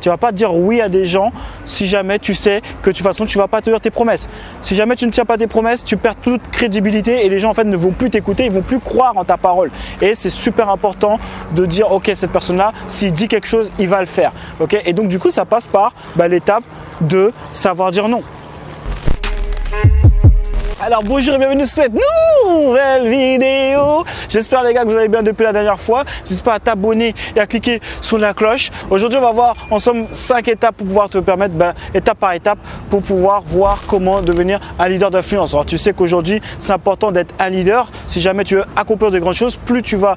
Tu ne vas pas dire oui à des gens si jamais tu sais que de toute façon tu ne vas pas tenir tes promesses. Si jamais tu ne tiens pas tes promesses, tu perds toute crédibilité et les gens en fait ne vont plus t'écouter, ils ne vont plus croire en ta parole. Et c'est super important de dire ok, cette personne-là, s'il dit quelque chose, il va le faire. Okay, et donc du coup, ça passe par l'étape de savoir dire non. Alors bonjour et bienvenue sur cette nouvelle vidéo. J'espère les gars que vous allez bien depuis la dernière fois. N'hésite pas à t'abonner et à cliquer sur la cloche. Aujourd'hui on va voir ensemble 5 étapes pour pouvoir te permettre, étape par étape, pour pouvoir voir comment devenir un leader d'influence. Alors tu sais qu'aujourd'hui c'est important d'être un leader. Si jamais tu veux accomplir de grandes choses, plus tu vas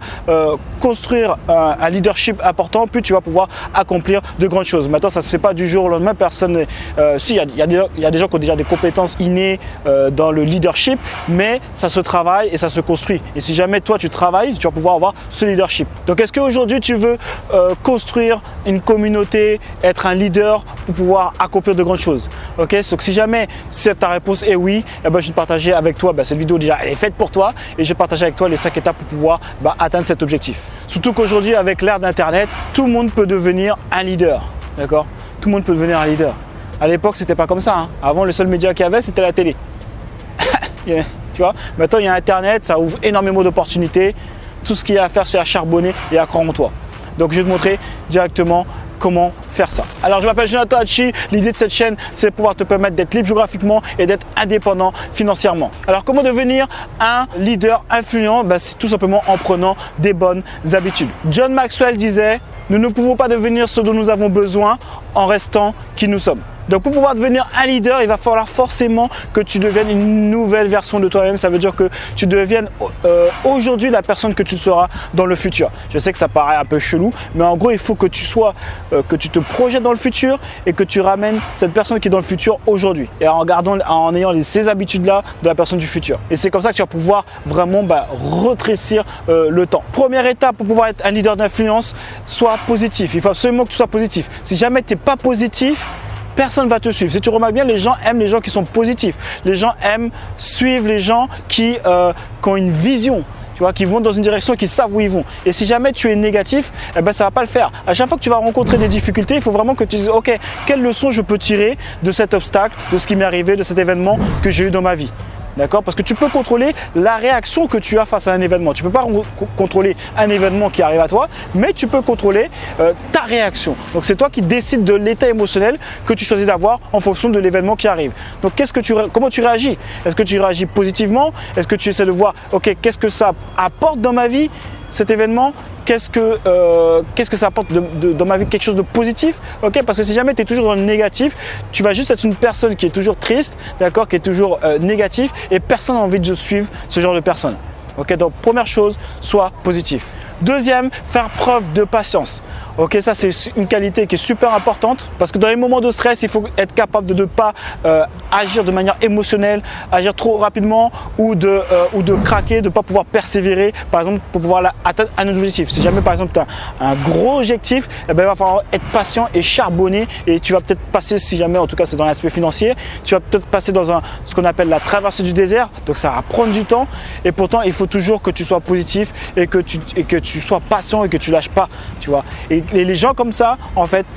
construire un leadership important, plus tu vas pouvoir accomplir de grandes choses. Maintenant ça ne se fait pas du jour au lendemain. Personne, si il y a des gens qui ont déjà des compétences innées dans le leadership, mais ça se travaille et ça se construit. Et si jamais toi tu travailles, tu vas pouvoir avoir ce leadership. Donc est-ce qu'aujourd'hui tu veux construire une communauté, être un leader pour pouvoir accomplir de grandes choses? Ok, donc si jamais ta réponse est oui, je vais te partager avec toi, cette vidéo déjà elle est faite pour toi et je vais partager avec toi les 5 étapes pour pouvoir atteindre cet objectif. Surtout qu'aujourd'hui avec l'ère d'internet, tout le monde peut devenir un leader. D'accord? Tout le monde peut devenir un leader. À l'époque c'était pas comme ça, hein. Avant le seul média qu'il y avait c'était la télé. Tu vois, maintenant il y a internet, ça ouvre énormément d'opportunités. Tout ce qu'il y a à faire c'est à charbonner et à croire en toi. Donc je vais te montrer directement comment faire ça. Alors je m'appelle Jonathan Hachi, l'idée de cette chaîne c'est de pouvoir te permettre d'être libre géographiquement et d'être indépendant financièrement. Alors comment devenir un leader influent? C'est tout simplement en prenant des bonnes habitudes. John Maxwell disait: nous ne pouvons pas devenir ce dont nous avons besoin en restant qui nous sommes. Donc pour pouvoir devenir un leader, il va falloir forcément que tu deviennes une nouvelle version de toi-même. Ça veut dire que tu deviennes aujourd'hui la personne que tu seras dans le futur. Je sais que ça paraît un peu chelou, mais en gros il faut que tu sois, que tu te projettes dans le futur et que tu ramènes cette personne qui est dans le futur aujourd'hui. Et en ayant ces habitudes-là de la personne du futur. Et c'est comme ça que tu vas pouvoir vraiment retrécir le temps. Première étape pour pouvoir être un leader d'influence, sois positif. Il faut absolument que tu sois positif. Si jamais tu n'es pas positif, personne ne va te suivre. Si tu remarques bien, les gens aiment les gens qui sont positifs. Les gens aiment suivre les gens qui ont une vision, tu vois, qui vont dans une direction, qui savent où ils vont. Et si jamais tu es négatif, ça ne va pas le faire. À chaque fois que tu vas rencontrer des difficultés, il faut vraiment que tu dises ok, quelle leçon je peux tirer de cet obstacle, de ce qui m'est arrivé, de cet événement que j'ai eu dans ma vie. D'accord? Parce que tu peux contrôler la réaction que tu as face à un événement. Tu ne peux pas contrôler un événement qui arrive à toi, mais tu peux contrôler ta réaction. Donc c'est toi qui décides de l'état émotionnel que tu choisis d'avoir en fonction de l'événement qui arrive. Donc comment tu réagis? Est-ce que tu réagis positivement? Est-ce que tu essaies de voir ok, qu'est-ce que ça apporte dans ma vie, cet événement? Qu'est-ce que ça apporte dans ma vie, quelque chose de positif, ok? Parce que si jamais tu es toujours dans le négatif, tu vas juste être une personne qui est toujours triste, d'accord, qui est toujours négatif et personne n'a envie de suivre ce genre de personne. Ok, donc première chose, sois positif. Deuxième, faire preuve de patience. Ok, ça c'est une qualité qui est super importante parce que dans les moments de stress, il faut être capable de ne pas agir de manière émotionnelle, agir trop rapidement ou de craquer, de ne pas pouvoir persévérer, par exemple, pour pouvoir atteindre un objectif. Si jamais par exemple tu as un gros objectif, il va falloir être patient et charbonner et tu vas peut-être passer, si jamais en tout cas c'est dans l'aspect financier, tu vas peut-être passer dans ce qu'on appelle la traversée du désert, donc ça va prendre du temps et pourtant il faut toujours que tu sois positif et que tu sois patient et que tu lâches pas, tu vois. Et les gens comme ça, en fait,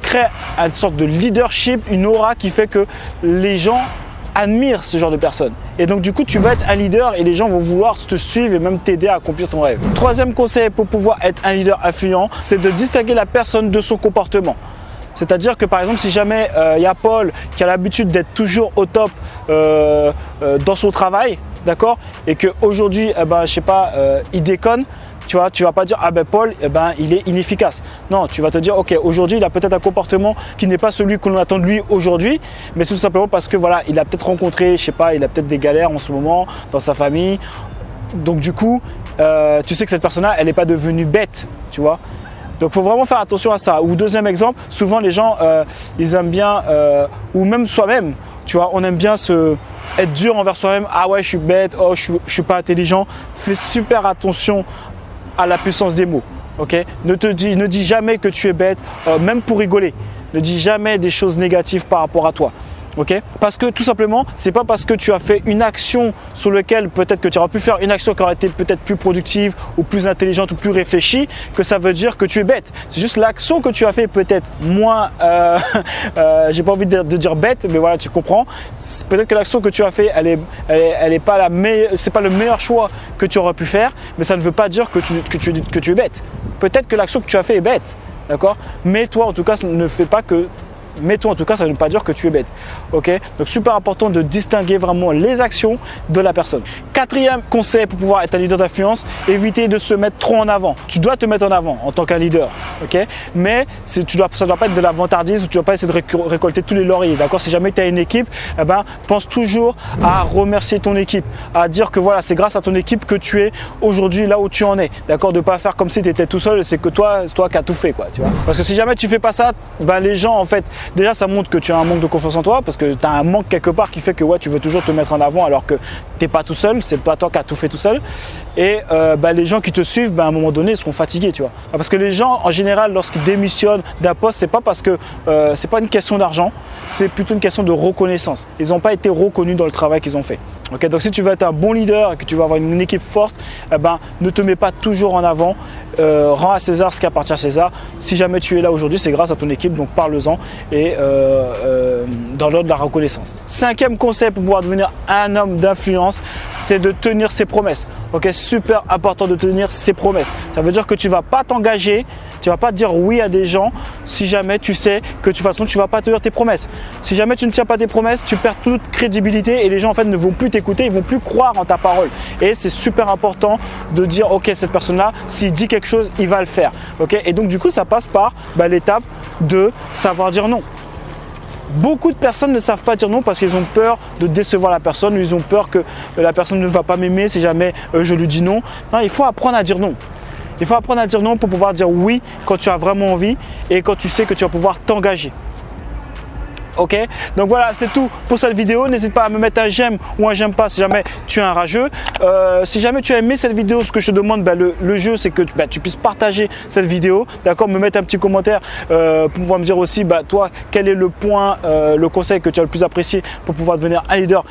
créent une sorte de leadership, une aura qui fait que les gens admirent ce genre de personnes. Et donc du coup, tu vas être un leader et les gens vont vouloir te suivre et même t'aider à accomplir ton rêve. Troisième conseil pour pouvoir être un leader influent, c'est de distinguer la personne de son comportement. C'est-à-dire que par exemple, si jamais il y a Paul qui a l'habitude d'être toujours au top dans son travail, d'accord, et qu'aujourd'hui, je sais pas, il déconne, tu vois, tu vas pas dire ah Paul il est inefficace. Non, tu vas te dire ok, aujourd'hui il a peut-être un comportement qui n'est pas celui qu'on attend de lui aujourd'hui, mais c'est tout simplement parce que voilà, il a peut-être rencontré, je sais pas, il a peut-être des galères en ce moment dans sa famille. Donc du coup, tu sais que cette personne-là, elle n'est pas devenue bête, tu vois. Donc il faut vraiment faire attention à ça. Ou deuxième exemple, souvent les gens ils aiment bien, ou même soi-même, tu vois, on aime bien être dur envers soi-même. Ah ouais, je suis bête, oh je suis pas intelligent. Fais super attention à la puissance des mots. Okay? Ne dis jamais que tu es bête, même pour rigoler. Ne dis jamais des choses négatives par rapport à toi. ok? Parce que tout simplement, c'est pas parce que tu as fait une action sur laquelle peut-être que tu aurais pu faire une action qui aurait été peut-être plus productive ou plus intelligente ou plus réfléchie que ça veut dire que tu es bête. C'est juste l'action que tu as fait peut-être moins, j'ai pas envie de dire bête, mais voilà, tu comprends. Peut-être que l'action que tu as fait, elle est pas la meilleure, c'est pas le meilleur choix que tu aurais pu faire, mais ça ne veut pas dire que tu es bête. Peut-être que l'action que tu as fait est bête, d'accord? Mais toi, en tout cas, ça ne fait pas que Mais toi, en tout cas, ça ne veut pas dire que tu es bête. Ok? Donc, super important de distinguer vraiment les actions de la personne. Quatrième conseil pour pouvoir être un leader d'influence, éviter de se mettre trop en avant. Tu dois te mettre en avant en tant qu'un leader. Ok? Mais ça ne doit pas être de la vantardise ou tu ne dois pas essayer de récolter tous les lauriers. D'accord? Si jamais tu as une équipe, eh ben, pense toujours à remercier ton équipe, à dire que voilà, c'est grâce à ton équipe que tu es aujourd'hui là où tu en es. D'accord? De ne pas faire comme si tu étais tout seul et c'est que c'est toi qui as tout fait. Quoi, tu vois? Parce que si jamais tu ne fais pas ça, ben, les gens, en fait, déjà, ça montre que tu as un manque de confiance en toi parce que tu as un manque quelque part qui fait que ouais, tu veux toujours te mettre en avant alors que tu n'es pas tout seul, c'est pas toi qui as tout fait tout seul. Et les gens qui te suivent, à un moment donné, ils seront fatigués, tu vois. Parce que les gens, en général, lorsqu'ils démissionnent d'un poste, c'est pas parce que c'est pas une question d'argent, c'est plutôt une question de reconnaissance. Ils n'ont pas été reconnus dans le travail qu'ils ont fait. Okay, donc si tu veux être un bon leader et que tu veux avoir une équipe forte, ne te mets pas toujours en avant, rends à César ce qui appartient à César. Si jamais tu es là aujourd'hui, c'est grâce à ton équipe, donc parle-en et dans l'ordre de la reconnaissance. Cinquième conseil pour pouvoir devenir un homme d'influence, c'est de tenir ses promesses. Ok, super important de tenir ses promesses. Ça veut dire que tu ne vas pas t'engager, tu ne vas pas dire oui à des gens si jamais tu sais que de toute façon tu ne vas pas tenir tes promesses. Si jamais tu ne tiens pas tes promesses, tu perds toute crédibilité et les gens en fait ne vont plus t'écouter, ils ne vont plus croire en ta parole. Et c'est super important de dire ok, cette personne-là, s'il dit quelque chose, il va le faire. Ok, et donc du coup, ça passe par l'étape de savoir dire non. Beaucoup de personnes ne savent pas dire non parce qu'ils ont peur de décevoir la personne, ou ils ont peur que la personne ne va pas m'aimer si jamais je lui dis non. Non, il faut apprendre à dire non. Il faut apprendre à dire non pour pouvoir dire oui quand tu as vraiment envie et quand tu sais que tu vas pouvoir t'engager. Ok, donc voilà, c'est tout pour cette vidéo. N'hésite pas à me mettre un j'aime ou un j'aime pas si jamais tu es un rageux. Si jamais tu as aimé cette vidéo, ce que je te demande, le jeu, c'est que tu puisses partager cette vidéo, d'accord, me mettre un petit commentaire pour pouvoir me dire aussi, toi, quel est le point, le conseil que tu as le plus apprécié pour pouvoir devenir un leader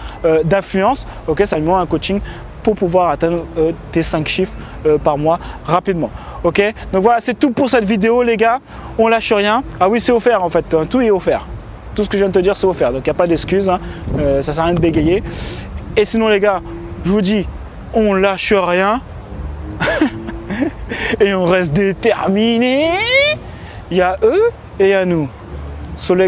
d'influence. Ok, ça me demande un coaching pour pouvoir atteindre tes 5 chiffres par mois rapidement. Ok, donc voilà, c'est tout pour cette vidéo, les gars. On lâche rien. Ah oui, c'est offert en fait, tout est offert. Tout ce que je viens de te dire, c'est offert. Donc, il n'y a pas d'excuses. Ça ne sert à rien de bégayer. Et sinon, les gars, je vous dis, on lâche rien. Et on reste déterminés. Il y a eux et il y a nous. Soleil.